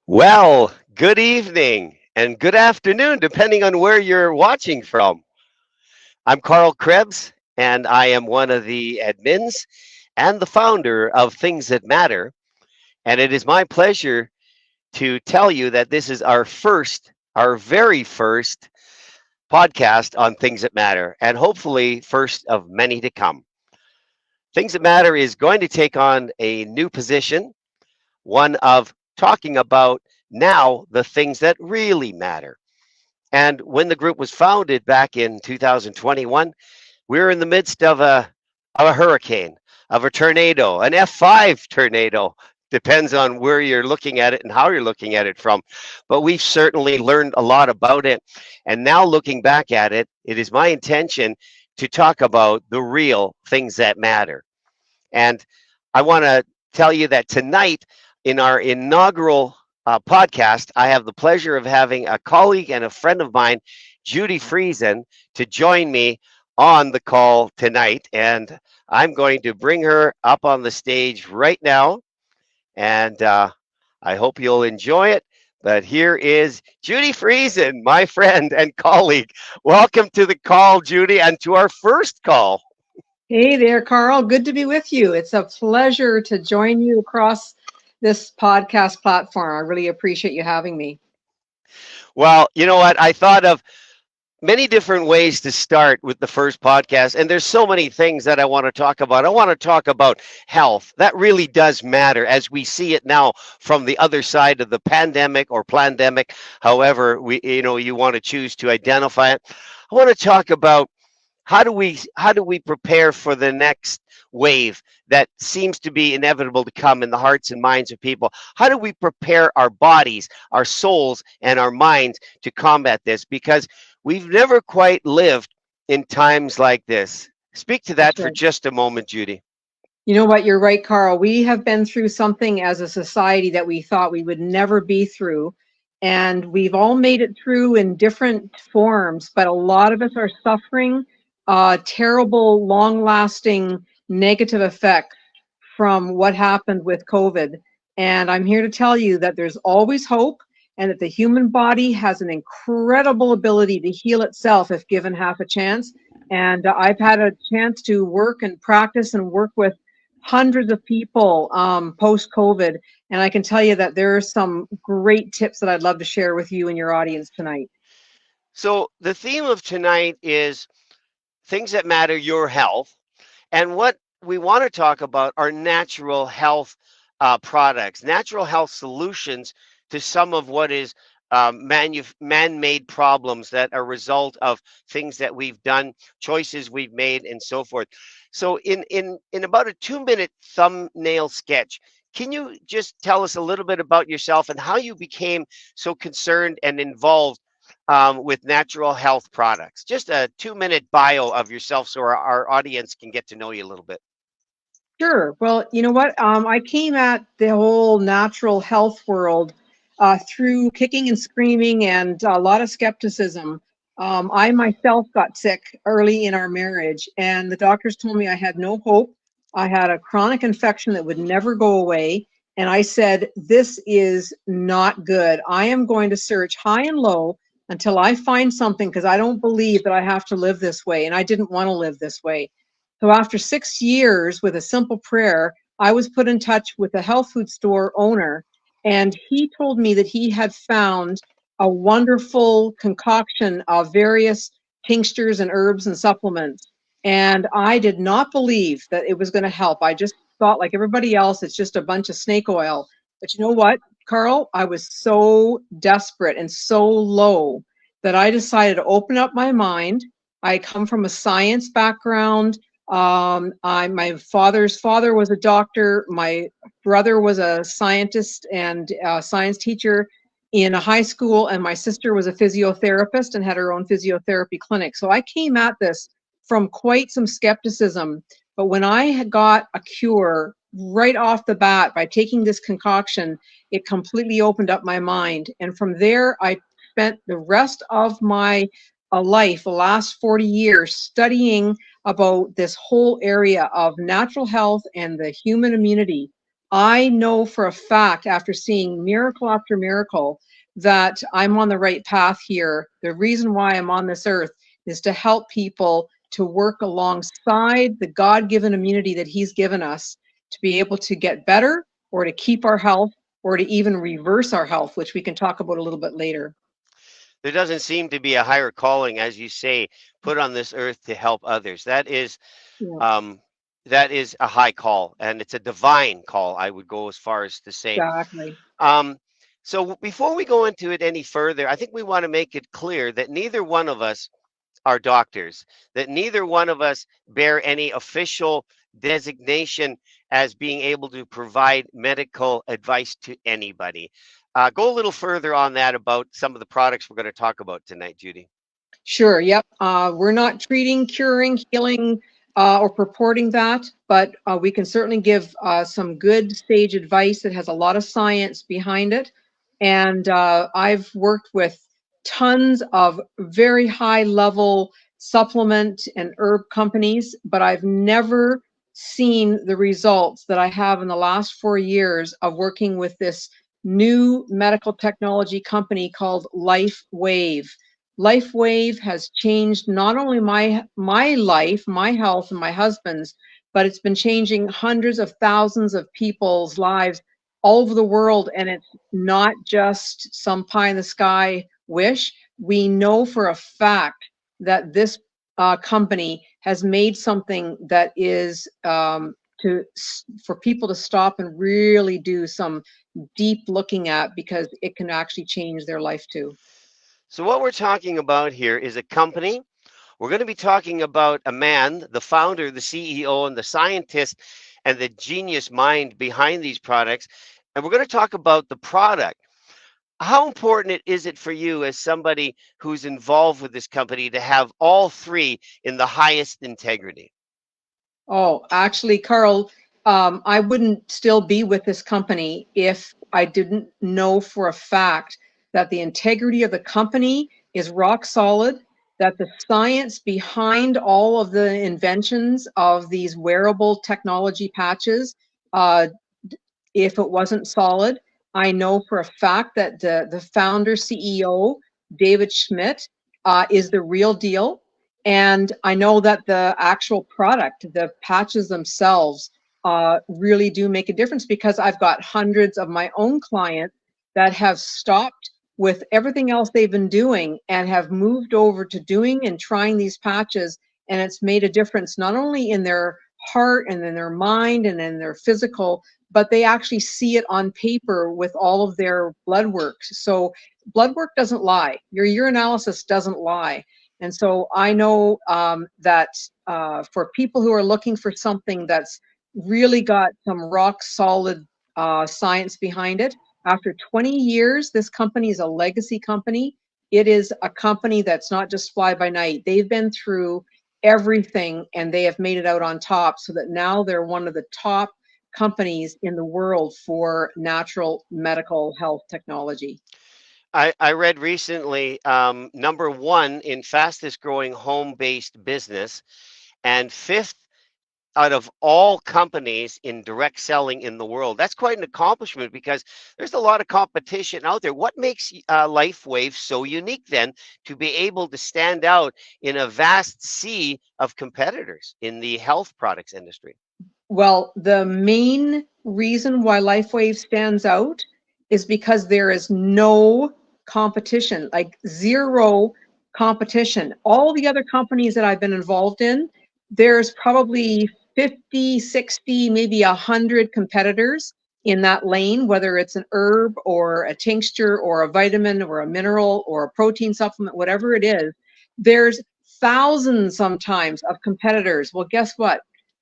Well, good evening and good afternoon, depending on where you're watching from. I'm Karl Krebs, and I am one of the admins and the founder of Things That Matter. And it is my pleasure to tell you that this is our very first podcast on Things That Matter, and hopefully, first of many to come. Things That Matter is going to take on a new position, one of talking about now the things that really matter. And when the group was founded back in 2021, we were in the midst of a hurricane, of a tornado, an F5 tornado. Depends on where you're looking at it and how you're looking at it from. But we've certainly learned a lot about it. And now looking back at it, it is my intention to talk about the real things that matter. And I want to tell you that tonight, in our inaugural podcast, I have the pleasure of having a colleague and a friend of mine, Judy Friesen, to join me on the call tonight. And I'm going to bring her up on the stage right now. And I hope you'll enjoy it. But here is Judy Friesen, my friend and colleague. Welcome to the call, Judy, and to our first call. Hey there, Karl. Good to be with you. It's a pleasure to join you across this podcast platform. I really appreciate you having me. Well, you know what? I thought of many different ways to start with the first podcast, and there's so many things that I want to talk about. I want to talk about health. That really does matter as we see it now from the other side of the pandemic or plandemic, however you want to choose to identify it. I want to talk about how do we prepare for the next wave that seems to be inevitable to come in the hearts and minds of people? How do we prepare our bodies, our souls, and our minds to combat this? Because we've never quite lived in times like this. Speak to that That's for right. just a moment, Judy. You know what? You're right, Karl. We have been through something as a society that we thought we would never be through. And we've all made it through in different forms, but a lot of us are suffering terrible, long lasting negative effects from what happened with COVID. And I'm here to tell you that there's always hope and that the human body has an incredible ability to heal itself if given half a chance. And I've had a chance to work and practice and work with hundreds of people post COVID. And I can tell you that there are some great tips that I'd love to share with you and your audience tonight. So, the theme of tonight is things that matter, your health. And what we want to talk about are natural health products, natural health solutions to some of what is man-made problems that are a result of things that we've done, choices we've made, and so forth. So, in about a 2-minute thumbnail sketch, can you just tell us a little bit about yourself and how you became so concerned and involved with natural health products? Just a 2-minute bio of yourself so our audience can get to know you a little bit. Sure. Well, you know what? I came at the whole natural health world through kicking and screaming and a lot of skepticism. I myself got sick early in our marriage, and the doctors told me I had no hope. I had a chronic infection that would never go away. And I said, this is not good. I am going to search high and low until I find something because I don't believe that I have to live this way. And I didn't want to live this way. So after 6 years with a simple prayer, I was put in touch with a health food store owner, and he told me that he had found a wonderful concoction of various tinctures and herbs and supplements. And I did not believe that it was going to help. I just thought, like everybody else, it's just a bunch of snake oil. But you know what, Karl? I was so desperate and so low that I decided to open up my mind. I come from a science background. My father's father was a doctor. My brother was a scientist and a science teacher in a high school, and my sister was a physiotherapist and had her own physiotherapy clinic. So I came at this from quite some skepticism. But when I had got a cure right off the bat by taking this concoction, it completely opened up my mind. And from there, I spent the rest of my life, the last 40 years, studying about this whole area of natural health and the human immunity. I know for a fact, after seeing miracle after miracle, that I'm on the right path here. The reason why I'm on this earth is to help people to work alongside the God-given immunity that He's given us to be able to get better or to keep our health or to even reverse our health, which we can talk about a little bit later. There doesn't seem to be a higher calling, as you say, put on this earth to help others. Yeah, Um, that is a high call, and it's a divine call. I would go as far as to say. exactly. Um, so before we go into it any further, I think we want to make it clear that neither one of us are doctors, that neither one of us bear any official designation as being able to provide medical advice to anybody. Go a little further on that about some of the products we're going to talk about tonight, Judy. Sure. Yep. We're not treating, curing, healing, or purporting that, but we can certainly give some good sage advice that has a lot of science behind it. And I've worked with tons of very high level supplement and herb companies, but I've never seen the results that I have in the last 4 years of working with this new medical technology company called Life Wave. LifeWave has changed not only my life, my health, and my husband's, but it's been changing hundreds of thousands of people's lives all over the world. And it's not just some pie in the sky wish. We know for a fact that this company has made something that is for people to stop and really do some deep looking at, because it can actually change their life too. So, what we're talking about here is a company. We're going to be talking about a man, the founder, the CEO, and the scientist and the genius mind behind these products. And we're going to talk about the product. How important is it for you, as somebody who's involved with this company, to have all three in the highest integrity? Oh, actually, Karl, I wouldn't still be with this company if I didn't know for a fact that the integrity of the company is rock solid, that the science behind all of the inventions of these wearable technology patches, uh, if it wasn't solid. I know for a fact that the founder CEO, David Schmidt, is the real deal. And I know that the actual product, the patches themselves, really do make a difference, because I've got hundreds of my own clients that have stopped with everything else they've been doing and have moved over to doing and trying these patches. And it's made a difference not only in their heart and in their mind and in their physical, but they actually see it on paper with all of their blood work. So blood work doesn't lie. Your urinalysis doesn't lie. And so I know that for people who are looking for something that's really got some rock solid science behind it, after 20 years, this company is a legacy company. It is a company that's not just fly by night. They've been through everything and they have made it out on top, so that now they're one of the top companies in the world for natural medical health technology. I read recently, number one in fastest growing home based business, and fifth out of all companies in direct selling in the world. That's quite an accomplishment, because there's a lot of competition out there. What makes LifeWave so unique then, to be able to stand out in a vast sea of competitors in the health products industry? Well, the main reason why LifeWave stands out is because there is no competition, like zero competition. All the other companies that I've been involved in, there's probably 50, 60, maybe 100 competitors in that lane, whether it's an herb or a tincture or a vitamin or a mineral or a protein supplement, whatever it is. There's thousands sometimes of competitors. Well, guess what,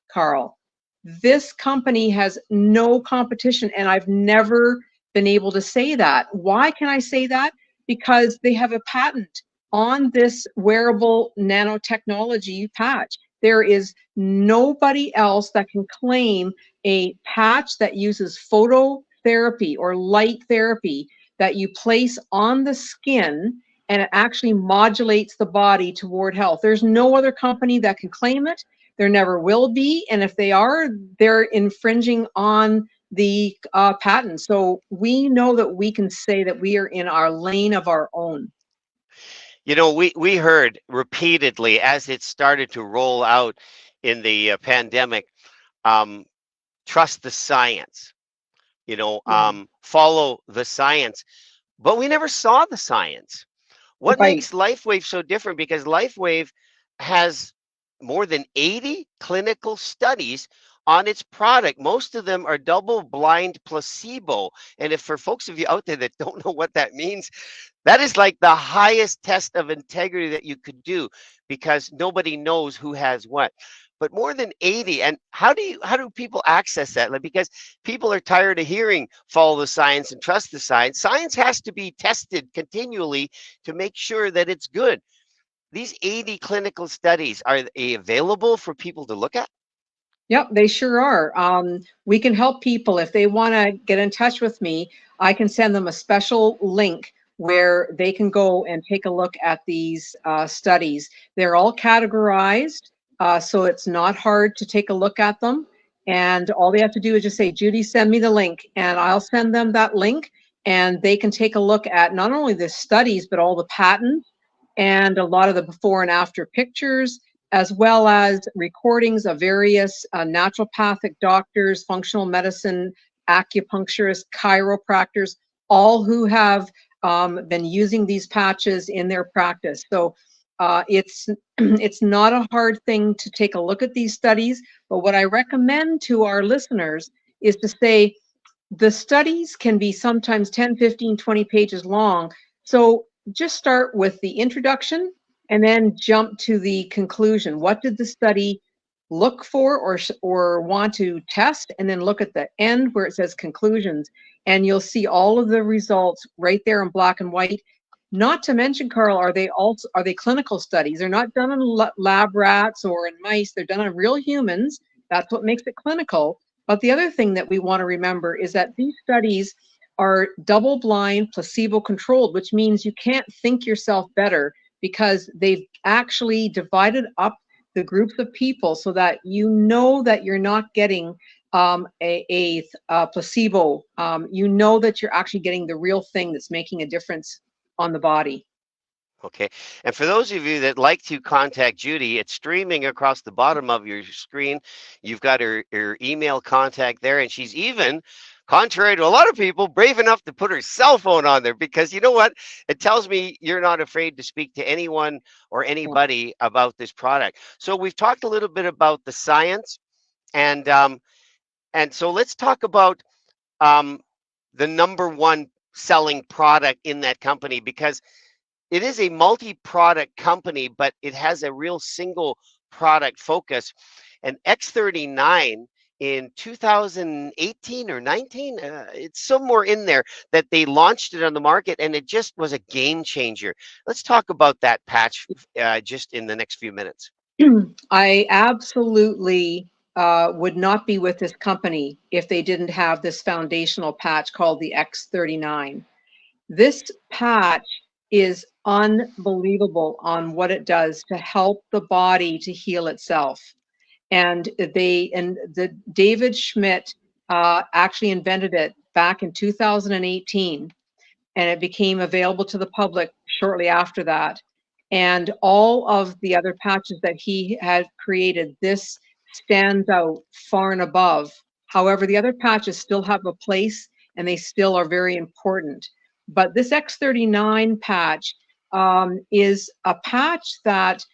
Karl? This company has no competition, and I've never been able to say that. Why can I say that? Because they have a patent on this wearable nanotechnology patch. There is nobody else that can claim a patch that uses phototherapy or light therapy that you place on the skin, and it actually modulates the body toward health. There's no other company that can claim it. There never will be. And if they are, they're infringing on the patent. So we know that we can say that we are in our lane of our own. You know, we heard repeatedly as it started to roll out in the pandemic, um, trust the science, Yeah, follow the science, but we never saw the science. What right. makes LifeWave so different? Because LifeWave has more than 80 clinical studies on its product. Most of them are double blind placebo. And if for folks of you out there that don't know what that means, that is like the highest test of integrity that you could do because nobody knows who has what. But more than 80, and how do people access that? Like, because people are tired of hearing follow the science and trust the science. Science has to be tested continually to make sure that it's good. These 80 clinical studies, are they available for people to look at? Yep, they sure are. We can help people if they want to get in touch with me. I can send them a special link where they can go and take a look at these studies. They're all categorized, so it's not hard to take a look at them. And all they have to do is just say, Judy, send me the link, and I'll send them that link, and they can take a look at not only the studies, but all the patents and a lot of the before and after pictures, as well as recordings of various naturopathic doctors, functional medicine, acupuncturists, chiropractors, all who have been using these patches in their practice. So it's it's not a hard thing to take a look at these studies, but what I recommend to our listeners is to say the studies can be sometimes 10, 15, 20 pages long. So just start with the introduction and then jump to the conclusion. What did the study look for or want to test? And then look at the end where it says conclusions. And you'll see all of the results right there in black and white. Not to mention, Karl, are they clinical studies? They're not done on lab rats or in mice. They're done on real humans. That's what makes it clinical. But the other thing that we want to remember is that these studies are double blind, placebo controlled, which means you can't think yourself better because they've actually divided up the groups of people so that you know that you're not getting a placebo. You know that you're actually getting the real thing that's making a difference on the body. Okay. And for those of you that like to contact Judy, it's streaming across the bottom of your screen. You've got her email contact there. And she's even, contrary to a lot of people, brave enough to put her cell phone on there because you know what? It tells me you're not afraid to speak to anyone or Yeah. anybody about this product. So we've talked a little bit about the science and so let's talk about um, the number one selling product in that company because it is a multi-product company, but it has a real single product focus. And X39 in 2018 or 19, it's somewhere in there that they launched it on the market, and it just was a game changer. Let's talk about that patch just in the next few minutes. I absolutely would not be with this company if they didn't have this foundational patch called the X39. This patch is unbelievable on what it does to help the body to heal itself. And the David Schmidt actually invented it back in 2018, and it became available to the public shortly after that. And all of the other patches that he had created, this stands out far and above. However, the other patches still have a place and they still are very important. But this X39 patch is a patch that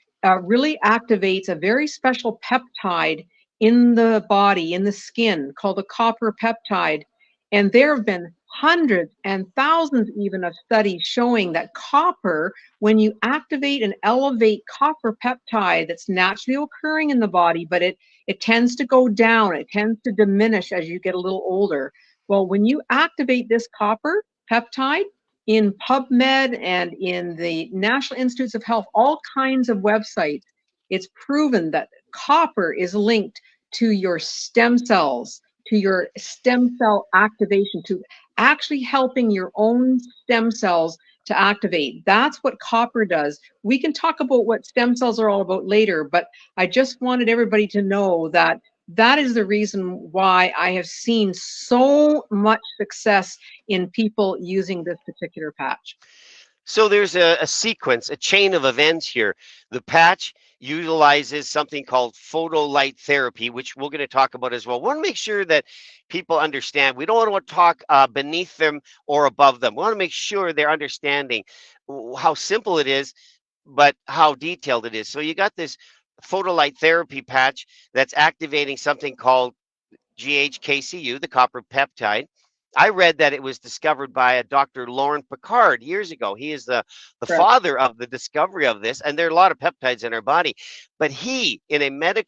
really activates a very special peptide in the body, in the skin, called a copper peptide. And there have been hundreds and thousands even of studies showing that copper, when you activate and elevate copper peptide that's naturally occurring in the body, but it tends to go down, it tends to diminish as you get a little older. Well, when you activate this copper peptide in PubMed and in the National Institutes of Health, all kinds of websites, it's proven that copper is linked to your stem cells, to your stem cell activation, to actually helping your own stem cells to activate. That's what copper does. We can talk about what stem cells are all about later, but I just wanted everybody to know that That is the reason why I have seen so much success in people using this particular patch. So there's a sequence, a chain of events here. The patch utilizes something called photolight therapy, which we're going to talk about as well. We want to make sure that people understand. We don't want to talk beneath them or above them. We want to make sure they're understanding how simple it is, but how detailed it is. So you got this photolight therapy patch that's activating something called GHKCU, the copper peptide. I read that it was discovered by a Dr. Lauren Picard years ago. He is the Correct. father of the discovery of this, and there are a lot of peptides in our body. But he,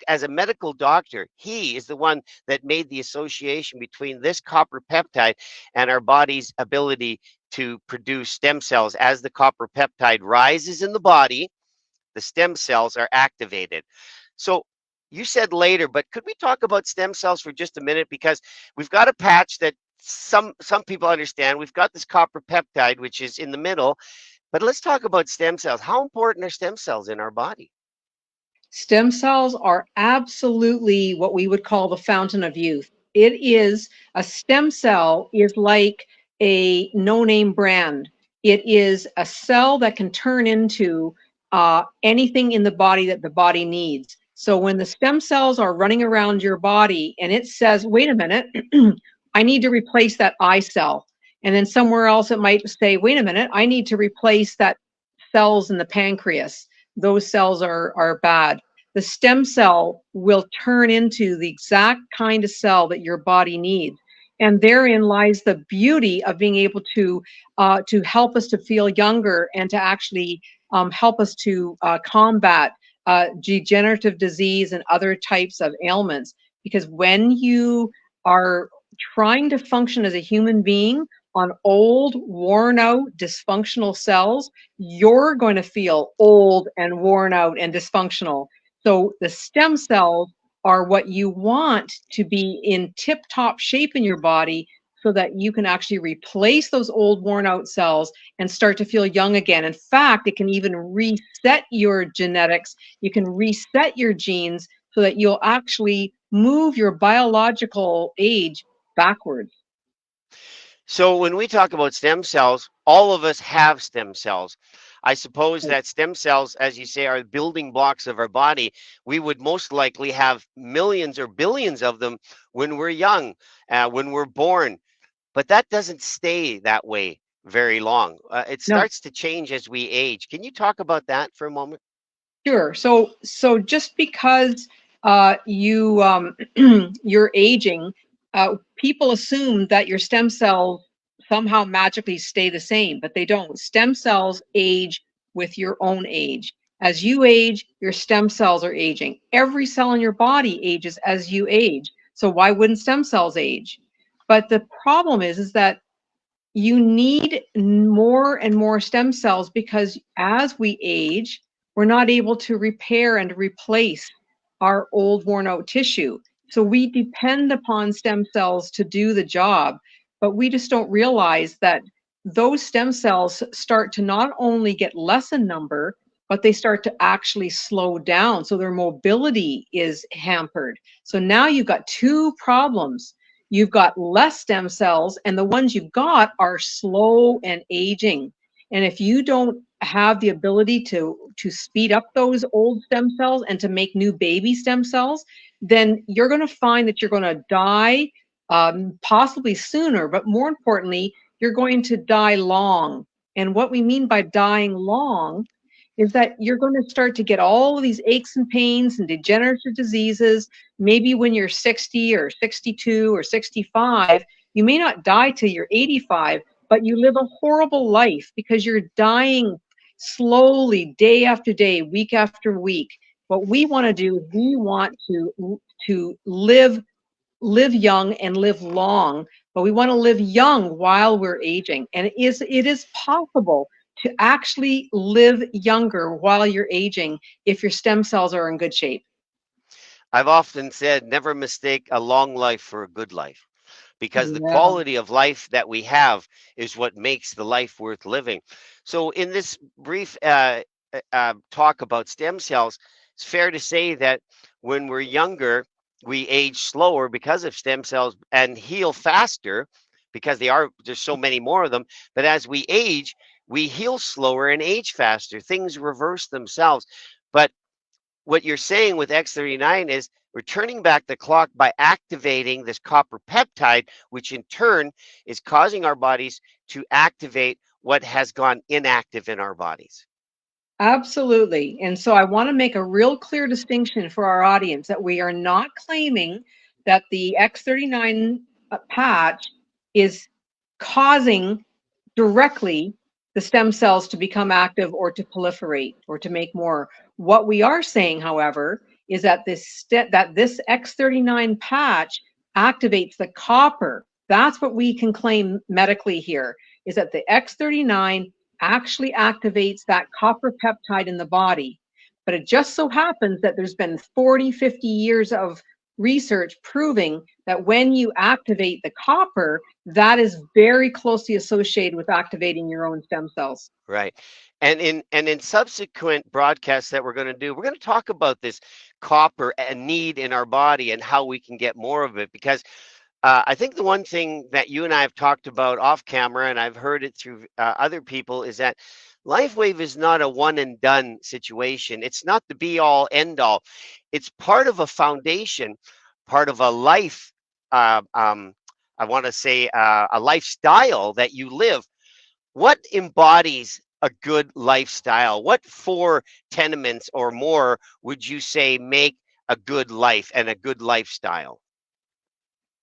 as a medical doctor, he is the one that made the association between this copper peptide and our body's ability to produce stem cells. As the copper peptide rises in the body, the stem cells are activated. So you said later, but could we talk about stem cells for just a minute? Because we've got a patch that some people understand. We've got this copper peptide, which is in the middle. But let's talk about stem cells. How important are stem cells in our body? Stem cells are absolutely what we would call the fountain of youth. It is a stem cell is like a no-name brand. It is a cell that can turn into anything in the body that the body needs. So when the stem cells are running around your body and it says, wait a minute, I need to replace that eye cell. And then somewhere else it might say, wait a minute, I need to replace that cells in the pancreas. Those cells are bad. The stem cell will turn into the exact kind of cell that your body needs. And therein lies the beauty of being able to help us to feel younger and to actually help us to combat degenerative disease and other types of ailments. Because when you are trying to function as a human being on old, worn out, dysfunctional cells, you're going to feel old and worn out and dysfunctional. So the stem cells are what you want to be in tip top shape in your body so that you can actually replace those old worn out cells and start to feel young again. In fact, it can even reset your genetics. You can reset your genes so that you'll actually move your biological age backwards. So when we talk about stem cells, all of us have stem cells. I suppose that stem cells, as you say, are building blocks of our body. We would most likely have millions or billions of them when we're young, when we're born. But that doesn't stay that way very long. It No, starts to change as we age. Can you talk about that for a moment? sure. So just because you you're aging, people assume that your stem cells somehow magically stay the same, but they don't. Stem cells age with your own age. As you age, your stem cells are aging. Every cell in your body ages as you age. So why wouldn't stem cells age? But the problem is that you need more and more stem cells because as we age, we're not able to repair and replace our old worn out tissue. So we depend upon stem cells to do the job, but we just don't realize that those stem cells start to not only get less in number, but they start to actually slow down. So their mobility is hampered. So now you've got two problems. You've got less stem cells, and the ones you've got are slow and aging. And if you don't have the ability to speed up those old stem cells and to make new baby stem cells, then you're going to find that you're going to die possibly sooner, but more importantly, you're going to die long. And what we mean by dying long is that you're going to start to get all of these aches and pains and degenerative diseases. Maybe when you're 60 or 62 or 65, you may not die till you're 85, but you live a horrible life because you're dying slowly, day after day, week after week. What we want to do is we want to live young and live long, but we want to live young while we're aging. And it is possible to actually live younger while you're aging if your stem cells are in good shape. I've often said never mistake a long life for a good life, because the Yeah. quality of life that we have is what makes the life worth living. So, in this brief talk about stem cells, it's fair to say that when we're younger, we age slower because of stem cells and heal faster because there's so many more of them. But as we age, we heal slower and age faster. Things reverse themselves. But what you're saying with X39 is we're turning back the clock by activating this copper peptide, which in turn is causing our bodies to activate what has gone inactive in our bodies. Absolutely. And so I want to make a real clear distinction for our audience that we are not claiming that the X39 patch is causing directly the stem cells to become active or to proliferate or to make more. What we are saying, however, is that this X39 patch activates the copper. That's what we can claim medically here, is that the X39 actually activates that copper peptide in the body. But it just so happens that there's been 40, 50 years of research proving that when you activate the copper, that is very closely associated with activating your own stem cells. Right. And in subsequent broadcasts that we're going to do, we're going to talk about this copper and need in our body and how we can get more of it. Because I think the one thing that you and I have talked about off camera, and I've heard it through other people, is that LifeWave is not a one and done situation. It's not the be all end all. It's part of a foundation, part of a life. I want to say a lifestyle that you live. What embodies a good lifestyle? What four tenements or more would you say make a good life and a good lifestyle?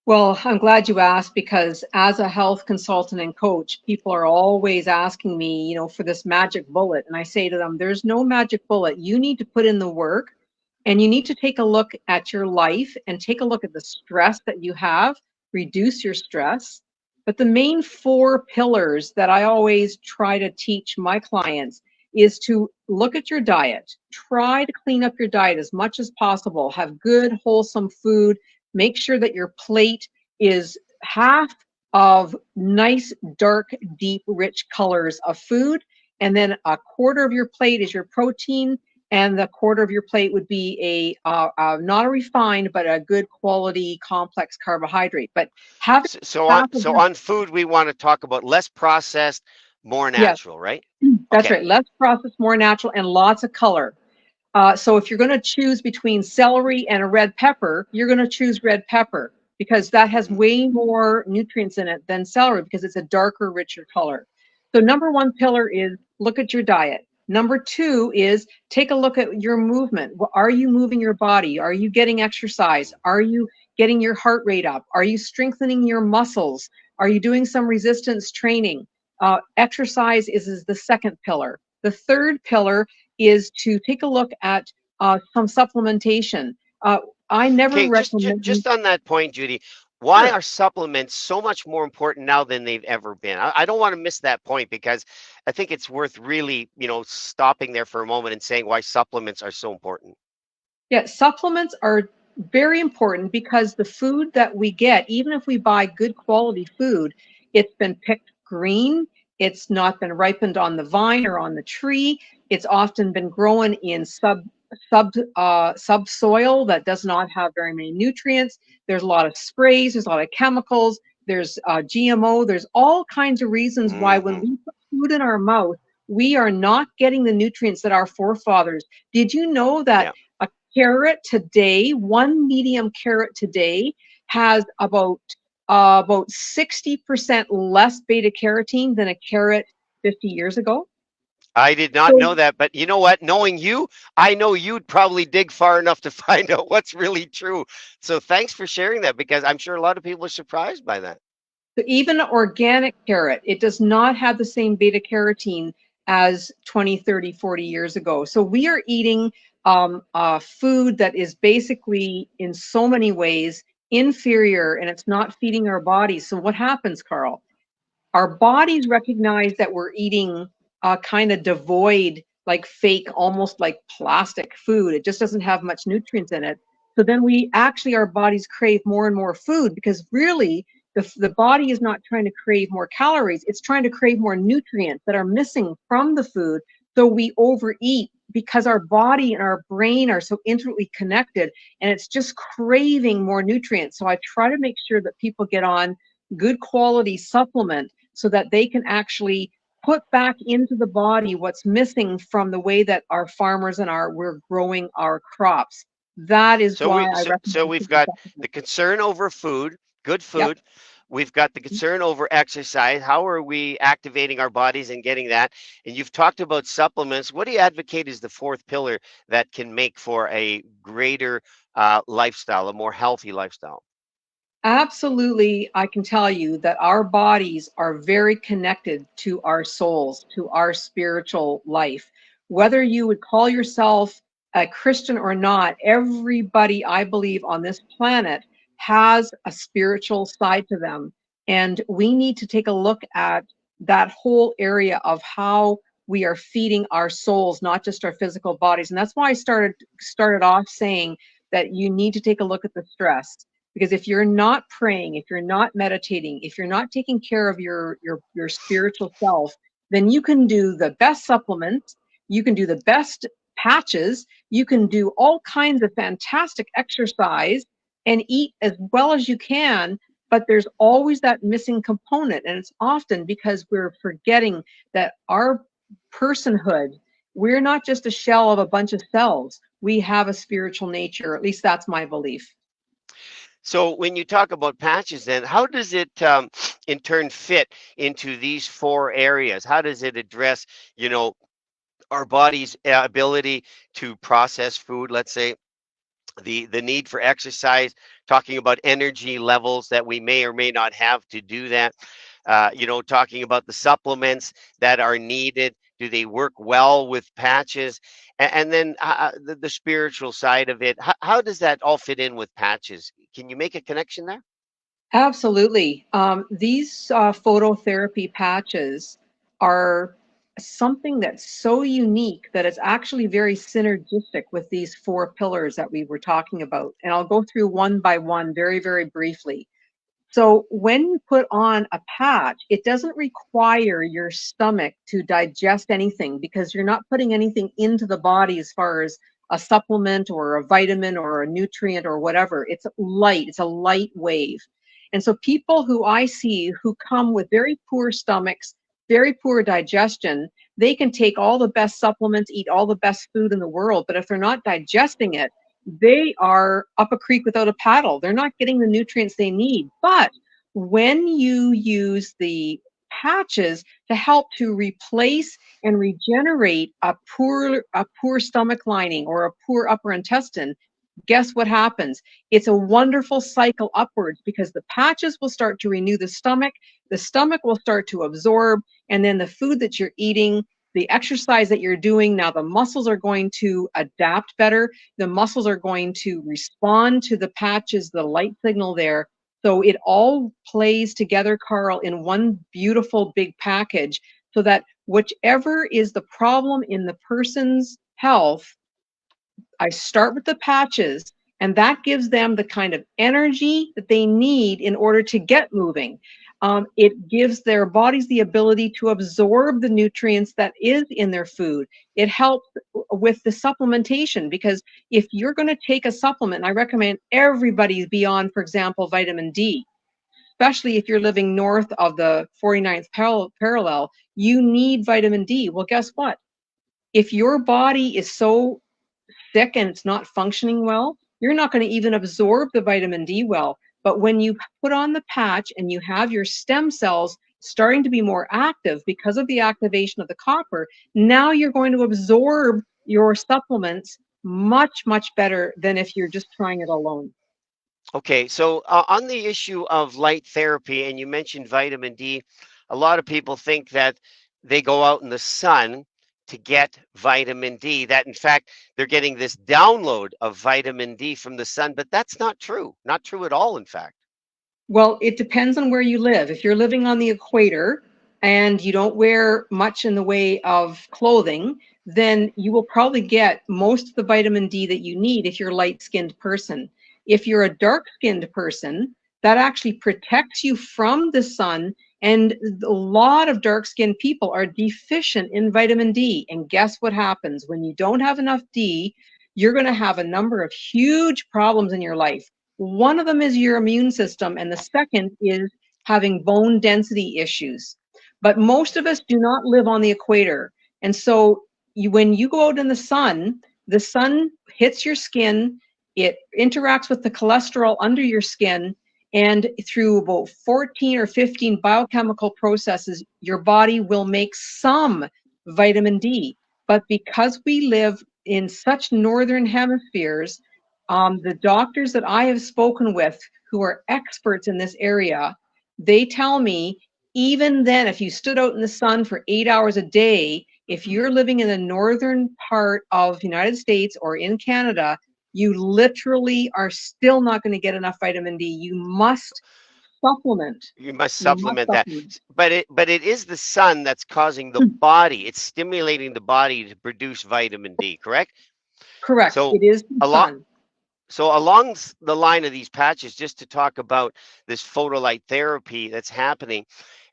Well, I'm glad you asked because as a health consultant and coach, people are always asking me, for this magic bullet. And I say to them, there's no magic bullet. You need to put in the work and you need to take a look at your life and take a look at the stress that you have, reduce your stress. But the main four pillars that I always try to teach my clients is to look at your diet. Try to clean up your diet as much as possible. Have good, wholesome food. Make sure that your plate is half of nice, dark, deep, rich colors of food. And then a quarter of your plate is your protein. And the quarter of your plate would be not a refined, but a good quality complex carbohydrate. But having So on half of so your, on food, we want to talk about less processed, more yes, natural, right? that's Okay. right. Less processed, more natural, and lots of color. So if you're going to choose between celery and a red pepper, you're going to choose red pepper because that has Mhm. way more nutrients in it than celery because it's a darker, richer color. So number one pillar is look at your diet. Number two is take a look at your movement. Are you moving your body? Are you getting exercise? Are you getting your heart rate up? Are you strengthening your muscles? Are you doing some resistance training? Exercise is the second pillar. The third pillar is to take a look at some supplementation. Uh, I never Okay, recommend. just on that point, Judy, why Sure. are supplements so much more important now than they've ever been? I don't want to miss that point because I think it's worth really, stopping there for a moment and saying why supplements are so important. Yeah, supplements are very important because the food that we get, even if we buy good quality food, it's been picked green, it's not been ripened on the vine or on the tree, it's often been grown in subsoil that does not have very many nutrients. There's a lot of sprays, there's a lot of chemicals, there's GMO, there's all kinds of reasons why when Hmm. we put food in our mouth, we are not getting the nutrients that our forefathers. Did you know that Yeah. carrot today, one medium carrot today has about 60% less beta carotene than a carrot 50 years ago. I did not So know that, but you know what? Knowing you, I know you'd probably dig far enough to find out what's really true. So thanks for sharing that because I'm sure a lot of people are surprised by that. even organic carrot, it does not have the same beta carotene as 20, 30, 40 years ago. So we are eating food that is basically in so many ways inferior and it's not feeding our bodies. So what happens, Carl? Our bodies recognize that we're eating kind of devoid, like fake, almost like plastic food. It just doesn't have much nutrients in it. So then our bodies crave more and more food because really the body is not trying to crave more calories. It's trying to crave more nutrients that are missing from the food. So we overeat because our body and our brain are so intimately connected, and it's just craving more nutrients. So I try to make sure that people get on good quality supplement so that they can actually put back into the body what's missing from the way that our farmers and we're growing our crops. That is So why we I so recommend we've people got the supplement. concern over food, good Yep. food. We've got the concern over exercise. How are we activating our bodies and getting that? And you've talked about supplements. What do you advocate is the fourth pillar that can make for a greater lifestyle, a more healthy lifestyle? Absolutely, I can tell you that our bodies are very connected to our souls, to our spiritual life. Whether you would call yourself a Christian or not, everybody, I believe, on this planet has a spiritual side to them. And we need to take a look at that whole area of how we are feeding our souls, not just our physical bodies. And that's why I started off saying that you need to take a look at the stress, because if you're not praying, if you're not meditating, if you're not taking care of your spiritual self, then you can do the best supplements, you can do the best patches, you can do all kinds of fantastic exercise and eat as well as you can, but there's always that missing component. And it's often because we're forgetting that our personhood, we're not just a shell of a bunch of cells. We have a spiritual nature. At least that's my belief. So when you talk about patches, then how does it in turn fit into these four areas? How does it address, our body's ability to process food, let's say, the need for exercise, talking about energy levels that we may or may not have to do that, talking about the supplements that are needed. Do they work well with patches? And then the spiritual side of it. How does that all fit in with patches? Can you make a connection there? Absolutely. These phototherapy patches are something that's so unique that it's actually very synergistic with these four pillars that we were talking about. And I'll go through one by one very, very briefly. So when you put on a patch, it doesn't require your stomach to digest anything because you're not putting anything into the body as far as a supplement or a vitamin or a nutrient or whatever. It's light, it's a light wave. And so people who I see who come with very poor stomachs, very poor digestion, they can take all the best supplements, eat all the best food in the world, but if they're not digesting it, they are up a creek without a paddle. They're not getting the nutrients they need. But when you use the patches to help to replace and regenerate a poor stomach lining or a poor upper intestine, guess what happens? It's a wonderful cycle upwards because the patches will start to renew the stomach will start to absorb, and then the food that you're eating, the exercise that you're doing, now the muscles are going to adapt better. The muscles are going to respond to the patches, the light signal there. So it all plays together, Karl, in one beautiful big package so that whichever is the problem in the person's health, I start with the patches, and that gives them the kind of energy that they need in order to get moving. It gives their bodies the ability to absorb the nutrients that is in their food. It helps with the supplementation because if you're going to take a supplement, I recommend everybody be on, for example, vitamin D, especially if you're living north of the 49th parallel, you need vitamin D. Well, guess what? If your body is so sick and it's not functioning well, you're not going to even absorb the vitamin D well. But when you put on the patch and you have your stem cells starting to be more active because of the activation of the copper, now you're going to absorb your supplements much, much better than if you're just trying it alone. Okay, so on the issue of light therapy, and you mentioned vitamin D, a lot of people think that they go out in the sun to get vitamin D, that in fact they're getting this download of vitamin D from the sun, but that's not true. Not true at all, in fact. Well, it depends on where you live. If you're living on the equator and you don't wear much in the way of clothing, then you will probably get most of the vitamin D that you need if you're a light-skinned person. If you're a dark-skinned person, that actually protects you from the sun And a lot of dark skinned people are deficient in vitamin D. And guess what happens? When you don't have enough D, you're going to have a number of huge problems in your life. One of them is your immune system, and the second is having bone density issues. But most of us do not live on the equator. And so when you go out in the sun hits your skin, it interacts with the cholesterol under your skin, and through about 14 or 15 biochemical processes, your body will make some vitamin D. But because we live in such northern hemispheres, the doctors that I have spoken with who are experts in this area, they tell me even then, if you stood out in the sun for 8 hours a day, if you're living in the northern part of the United States or in Canada, you literally are still not going to get enough vitamin D. You must supplement. You must You must supplement that. supplement. But it is the sun that's causing the body. It's stimulating the body to produce vitamin D, correct? Correct. So It is the along sun. along the line of these patches, just to talk about this photolight therapy that's happening,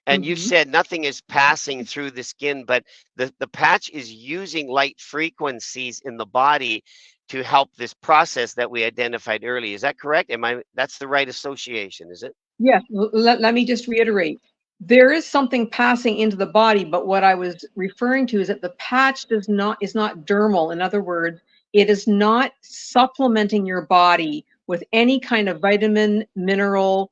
and you've Hmm. said nothing is passing through the skin, but the patch is using light frequencies in the body to help this process that we identified earlier. Is that correct? That's the right association, is it? Yes, let me just reiterate. There is something passing into the body, but what I was referring to is that the patch is not dermal. In other words, it is not supplementing your body with any kind of vitamin, mineral,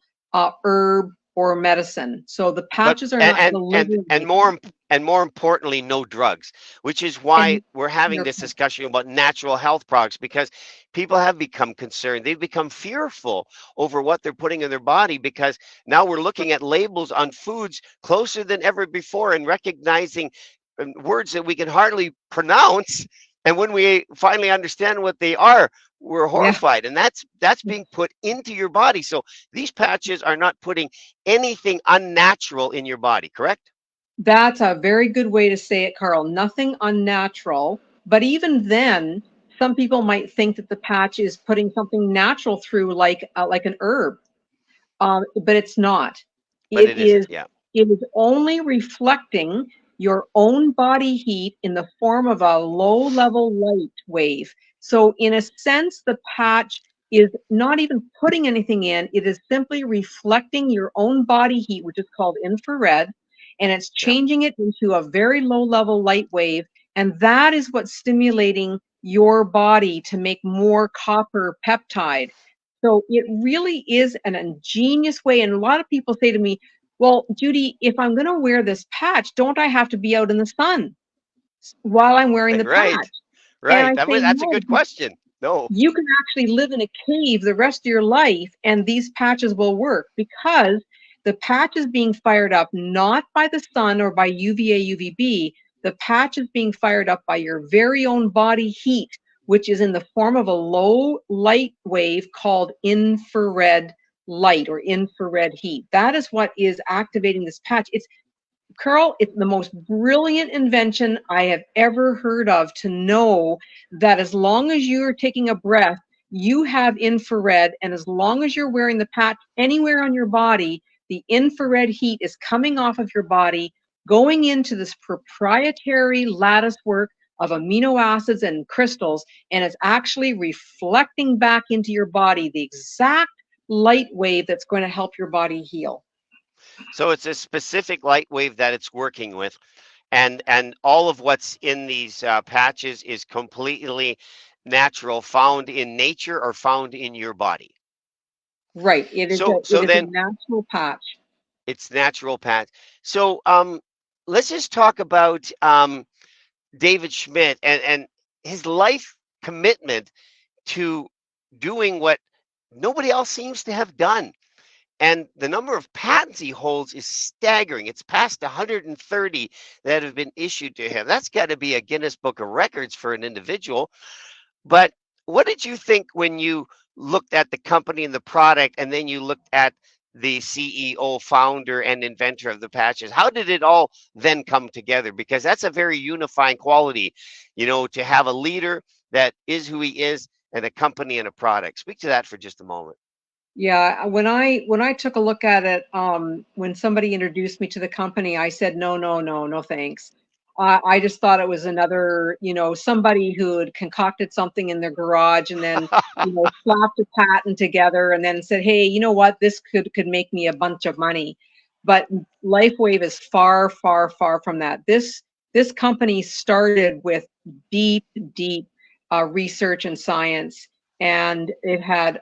herb, or medicine. So the But patches are not delivering anything. and more importantly, no drugs, which is why And we're having you're this discussion about natural health products, because people have become concerned. They've become fearful over what they're putting in their body, because now we're looking at labels on foods closer than ever before and recognizing words that we can hardly pronounce. And when we finally understand what they are, we're yeah. horrified. And that's being put into your body. So these patches are not putting anything unnatural in your body, correct? That's a very good way to say it, Karl. Nothing unnatural. But even then, some people might think that the patch is putting something natural through, like an herb. But it's not. But It it isn't. is Yeah. it is only reflecting your own body heat in the form of a low level light wave. So in a sense, the patch is not even putting anything in. It is simply reflecting your own body heat, which is called infrared, and it's Yeah. changing it into a very low level light wave. And that is what's stimulating your body to make more copper peptide. So it really is an ingenious way. And a lot of people say to me, well, Judy, if I'm going to wear this patch, don't I have to be out in the sun while I'm wearing the Right. patch? And Right. I say, That's a no, good question. No. you can actually live in a cave the rest of your life and these patches will work because the patch is being fired up not by the sun or by UVA, UVB. The patch is being fired up by your very own body heat, which is in the form of a low light wave called infrared light or infrared heat. That is what is activating this patch. Karl, it's the most brilliant invention I have ever heard of, to know that as long as you're taking a breath, you have infrared, and as long as you're wearing the patch anywhere on your body, the infrared heat is coming off of your body, going into this proprietary lattice work of amino acids and crystals, and it's actually reflecting back into your body the exact light wave that's going to help your body heal. So it's a specific light wave that it's working with, and all of what's in these patches is completely natural, found in nature or found in your body. Right. So It is a then natural patch. it's natural, Pat. So let's just talk about David Schmidt and his life commitment to doing what nobody else seems to have done. And the number of patents he holds is staggering. It's past 130 that have been issued to him. That's got to be a Guinness Book of Records for an individual. But what did you think when you looked at the company and the product, and then you looked at the CEO, founder, and inventor of the patches? How did it all then come together? Because that's a very unifying quality, to have a leader that is who he is, and a company and a product. Speak to that for just a moment. Yeah, when I took a look at it, when somebody introduced me to the company, I said, no, no, no, no, thanks. I just thought it was another, somebody who had concocted something in their garage and then, slapped a patent together and then said, hey, you know what, this could make me a bunch of money. But LifeWave is far, far, far from that. This company started with deep, deep research and science, and it had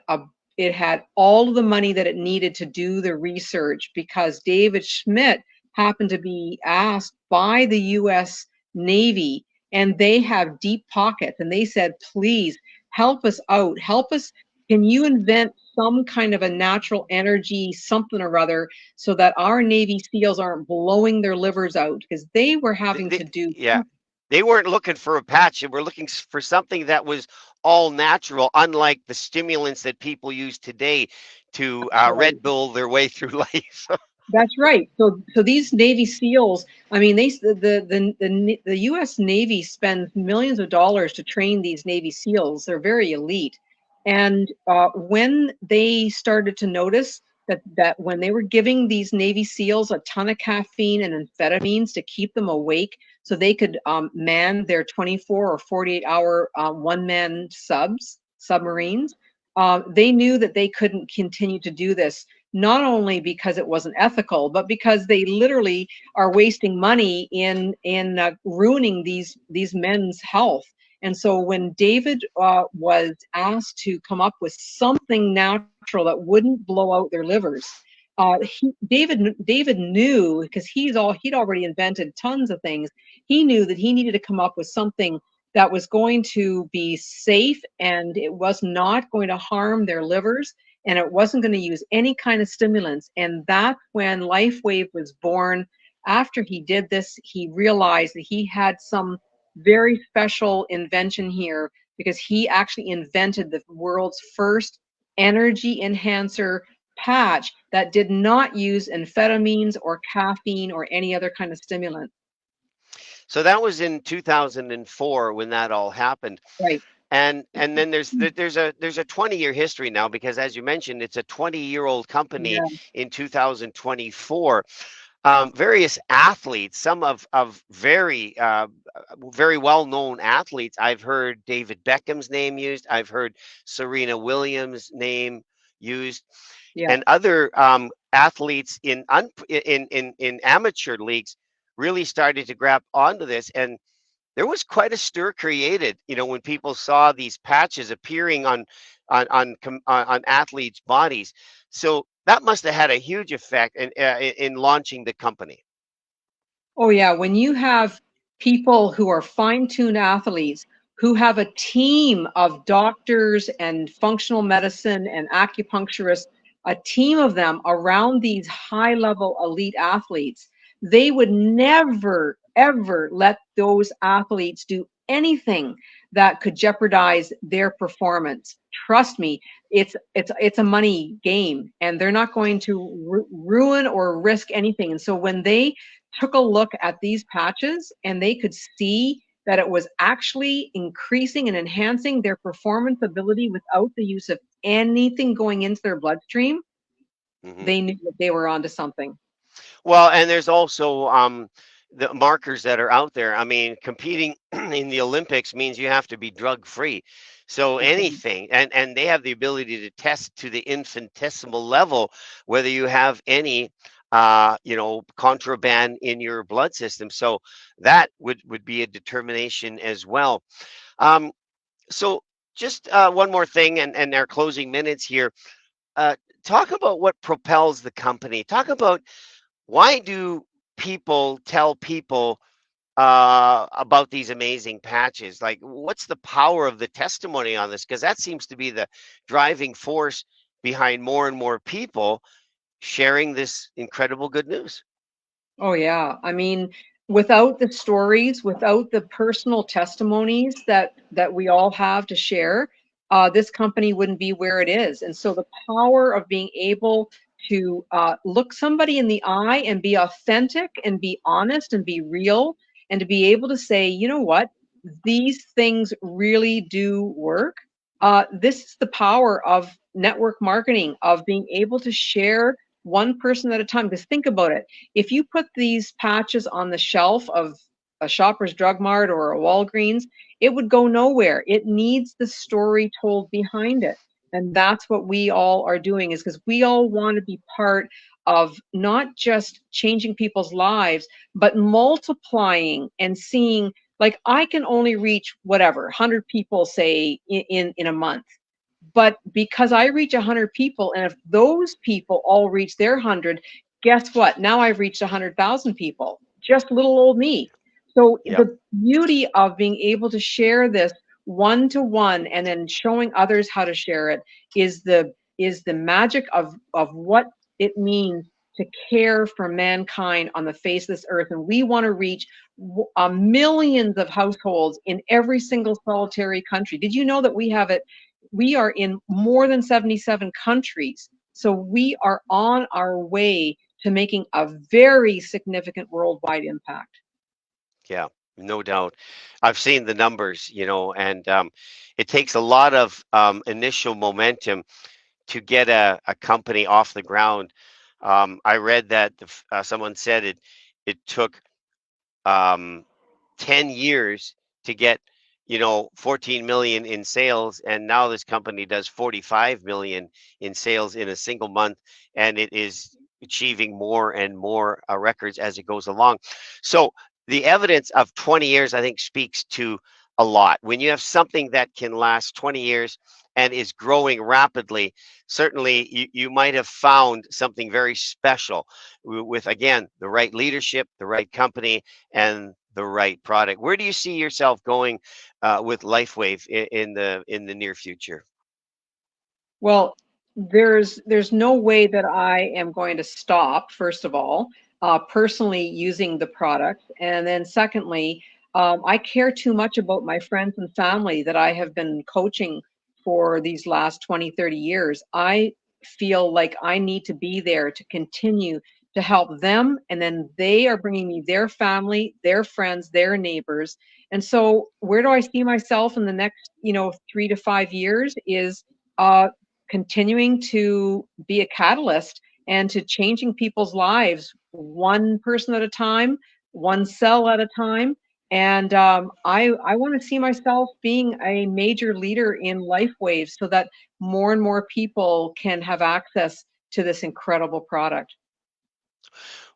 all of the money that it needed to do the research because David Schmidt happened to be asked by the US Navy, and they have deep pockets, and they said, please help us out. Help us. Can you invent some kind of a natural energy, something or other, so that our Navy SEALs aren't blowing their livers out? Because they were having to do. Yeah, they weren't looking for a patch. They were looking for something that was all natural, unlike the stimulants that people use today to Right. Red Bull their way through life. That's right. So these Navy SEALs, I mean, the U.S. Navy spends millions of dollars to train these Navy SEALs. They're very elite, and when they started to notice that when they were giving these Navy SEALs a ton of caffeine and amphetamines to keep them awake, so they could man their 24 or 48-hour one-man submarines, they knew that they couldn't continue to do this, not only because it wasn't ethical, but because they literally are wasting money in ruining these men's health. And so when David was asked to come up with something natural that wouldn't blow out their livers, David knew, because he'd already invented tons of things. He knew that he needed to come up with something that was going to be safe and it was not going to harm their livers and it wasn't going to use any kind of stimulants. And that's when LifeWave was born. After he did this, he realized that he had some very special invention here because he actually invented the world's first energy enhancer patch that did not use amphetamines or caffeine or any other kind of stimulant. So that was in 2004 when that all happened. Right. And then there's a 20-year history now because, as you mentioned, it's a 20-year-old company Yeah. in 2024. Various athletes, some of very well known athletes. I've heard David Beckham's name used. I've heard Serena Williams' name used, Yeah. and other athletes in amateur leagues really started to grab onto this. And there was quite a stir created, when people saw these patches appearing on athletes' bodies. So that must have had a huge effect in launching the company. Oh, yeah. When you have people who are fine-tuned athletes who have a team of doctors and functional medicine and acupuncturists, a team of them around these high-level elite athletes, they would never, ever let those athletes do anything that could jeopardize their performance. Trust me, it's a money game, and they're not going to ruin or risk anything. And so when they took a look at these patches and they could see that it was actually increasing and enhancing their performance ability without the use of anything going into their bloodstream, Hmm. they knew that they were onto something. Well, and there's also the markers that are out there. I mean, competing in the Olympics means you have to be drug free. So That's right. anything, and they have the ability to test to the infinitesimal level whether you have any, contraband in your blood system. So that would be a determination as well. Um, so just one more thing, and our closing minutes here. Uh, Talk about what propels the company. Talk about why do people tell people about these amazing patches? Like, what's the power of the testimony on this? Because that seems to be the driving force behind more and more people sharing this incredible good news. Oh, yeah. I mean, without the stories, without the personal testimonies that we all have to share, this company wouldn't be where it is. And so the power of being able to look somebody in the eye and be authentic and be honest and be real and to be able to say, you know what, these things really do work. This is the power network marketing, of being able to share one person at a time. Because think about it, if you put these patches on the shelf of a Shoppers Drug Mart or a Walgreens, it would go nowhere. It needs the story told behind it. And that's what we all are doing, is because we all want to be part of not just changing people's lives, but multiplying and seeing, like, I can only reach whatever 100 people, say, in a month. But because I reach 100 people, and if those people all reach their 100, guess what? Now I've reached 100,000 people, just little old me. So Yeah. the beauty of being able to share this one to one and then showing others how to share it is the magic of what it means to care for mankind on the face of this earth. And we want to reach millions of households in every single solitary country. Did you know that we are in more than 77 countries. So we are on our way to making a very significant worldwide impact. Yeah, no doubt. I've seen the numbers, and it takes a lot of initial momentum to get a company off the ground. I read that someone said it took um, 10 years to get 14 million in sales, and now this company does 45 million in sales in a single month, and it is achieving more and more records as it goes along. So the evidence of 20 years, I think, speaks to a lot. When you have something that can last 20 years and is growing rapidly, certainly you might have found something very special with, again, the right leadership, the right company, and the right product. Where do you see yourself going with LifeWave in the near future? Well, there's no way that I am going to stop, first of all, personally using the product. And then secondly, I care too much about my friends and family that I have been coaching for these last 20, 30 years. I feel like I need to be there to continue to help them. And then they are bringing me their family, their friends, their neighbors. And so where do I see myself in the next, 3 to 5 years is uh, continuing to be a catalyst and to changing people's lives one person at a time, one cell at a time. And I want to see myself being a major leader in LifeWave so that more and more people can have access to this incredible product.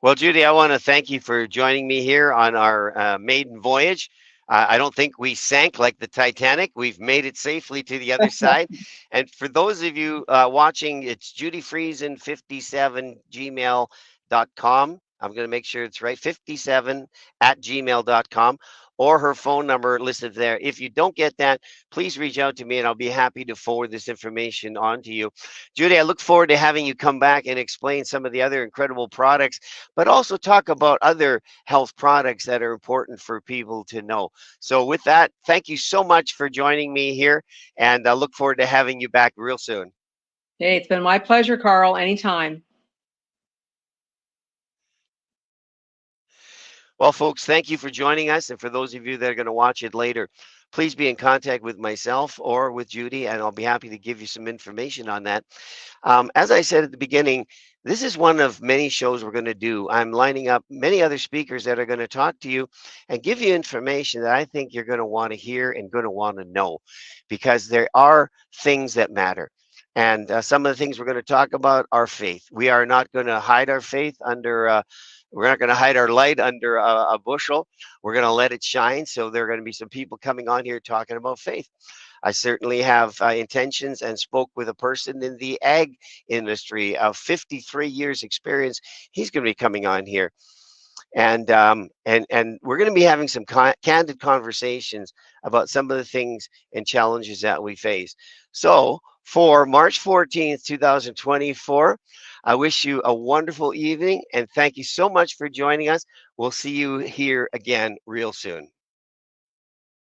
Well, Judy, I want to thank you for joining me here on our maiden voyage. I don't think we sank like the Titanic. We've made it safely to the other side. And for those of you watching, it's Judy Friesen 57 gmail.com. I'm going to make sure it's right, 57 at gmail.com, or her phone number listed there. If you don't get that, please reach out to me and I'll be happy to forward this information on to you. Judy, I look forward to having you come back and explain some of the other incredible products, but also talk about other health products that are important for people to know. So with that, thank you so much for joining me here, and I look forward to having you back real soon. Hey, it's been my pleasure, Karl. Anytime. Well, folks, thank you for joining us. And for those of you that are going to watch it later, please be in contact with myself or with Judy, and I'll be happy to give you some information on that. As I said at the beginning, this is one of many shows we're going to do. I'm lining up many other speakers that are going to talk to you and give you information that I think you're going to want to hear and going to want to know, because there are things that matter. And some of the things we're going to talk about are faith. We are not going to hide our faith under, we're not going to hide our light under a bushel. We're going to let it shine. So there are going to be some people coming on here talking about faith. I certainly have intentions and spoke with a person in the ag industry of 53 years experience. He's going to be coming on here. And we're going to be having some candid conversations about some of the things and challenges that we face. So for March 14th, 2024, I wish you a wonderful evening and thank you so much for joining us. We'll see you here again real soon.